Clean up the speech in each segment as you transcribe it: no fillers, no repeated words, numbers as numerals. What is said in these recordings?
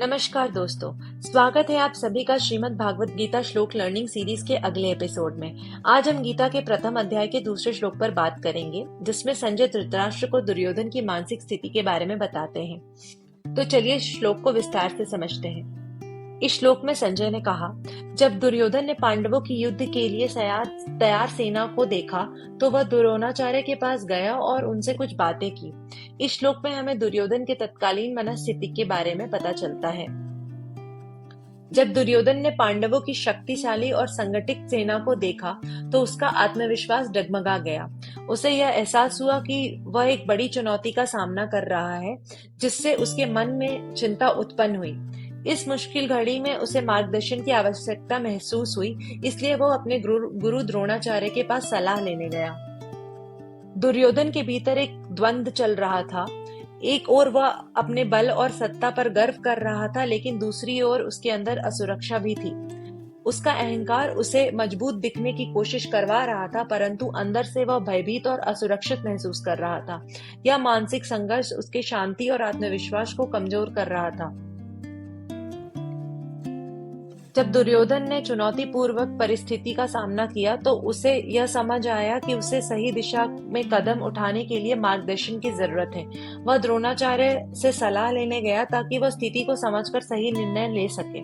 नमस्कार दोस्तों, स्वागत है आप सभी का श्रीमद् भागवत गीता श्लोक लर्निंग सीरीज के अगले एपिसोड में। आज हम गीता के प्रथम अध्याय के दूसरे श्लोक पर बात करेंगे, जिसमें संजय धृतराष्ट्र को दुर्योधन की मानसिक स्थिति के बारे में बताते हैं। तो चलिए श्लोक को विस्तार से समझते हैं। इस श्लोक में संजय ने कहा, जब दुर्योधन ने पांडवों की युद्ध के लिए तैयार सेना को देखा तो वह द्रोणाचार्य के पास गया और उनसे कुछ बातें की। इस श्लोक में हमें दुर्योधन के तत्कालीन मनस्थिति के बारे में पता चलता है। जब दुर्योधन ने पांडवों की शक्तिशाली और संगठित सेना को देखा तो उसका आत्मविश्वास डगमगा गया। उसे यह एहसास हुआ कि वह एक बड़ी चुनौती का सामना कर रहा है, जिससे उसके मन में चिंता उत्पन्न हुई। इस मुश्किल घड़ी में उसे मार्गदर्शन की आवश्यकता महसूस हुई, इसलिए वो अपने गुरु द्रोणाचार्य के पास सलाह लेने गया। दुर्योधन के भीतर एक द्वंद्व चल रहा था। एक ओर वह अपने बल और सत्ता पर गर्व कर रहा था, लेकिन दूसरी ओर उसके अंदर असुरक्षा भी थी। उसका अहंकार उसे मजबूत दिखने की कोशिश करवा रहा था, परंतु अंदर से वह भयभीत और असुरक्षित महसूस कर रहा था। यह मानसिक संघर्ष उसके शांति और आत्मविश्वास को कमजोर कर रहा था। जब दुर्योधन ने चुनौतीपूर्वक परिस्थिति का सामना किया तो उसे यह समझ आया कि उसे सही दिशा में कदम उठाने के लिए मार्गदर्शन की जरूरत है। वह द्रोणाचार्य से सलाह लेने गया ताकि वह स्थिति को समझकर सही निर्णय ले सके।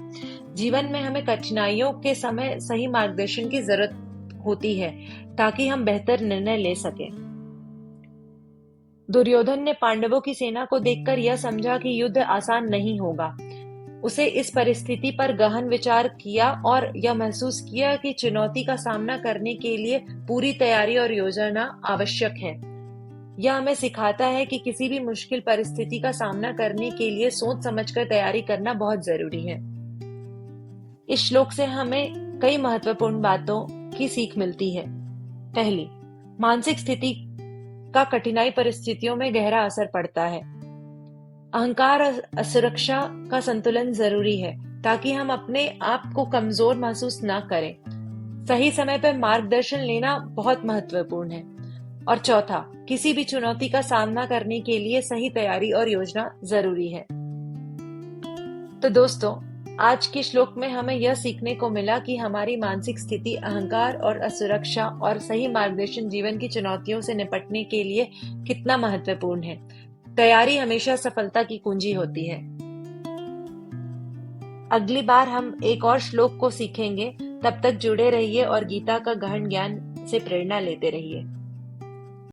जीवन में हमें कठिनाइयों के समय सही मार्गदर्शन की जरूरत होती है ताकि हम बेहतर निर्णय ले सके। दुर्योधन ने पांडवों की सेना को देखकर यह समझा कि युद्ध आसान नहीं होगा। उसे इस परिस्थिति पर गहन विचार किया और यह महसूस किया कि चुनौती का सामना करने के लिए पूरी तैयारी और योजना आवश्यक है। यह हमें सिखाता है कि किसी भी मुश्किल परिस्थिति का सामना करने के लिए सोच समझकर तैयारी करना बहुत जरूरी है। इस श्लोक से हमें कई महत्वपूर्ण बातों की सीख मिलती है। पहली, मानसिक स्थिति का कठिनाई परिस्थितियों में गहरा असर पड़ता है। अहंकार और असुरक्षा का संतुलन जरूरी है ताकि हम अपने आप को कमजोर महसूस न करें। सही समय पर मार्गदर्शन लेना बहुत महत्वपूर्ण है। और चौथा, किसी भी चुनौती का सामना करने के लिए सही तैयारी और योजना जरूरी है। तो दोस्तों, आज के श्लोक में हमें यह सीखने को मिला कि हमारी मानसिक स्थिति, अहंकार और असुरक्षा और सही मार्गदर्शन जीवन की चुनौतियों से निपटने के लिए कितना महत्वपूर्ण है। तैयारी हमेशा सफलता की कुंजी होती है। अगली बार हम एक और श्लोक को सीखेंगे। तब तक जुड़े रहिए और गीता का गहन ज्ञान से प्रेरणा लेते रहिए।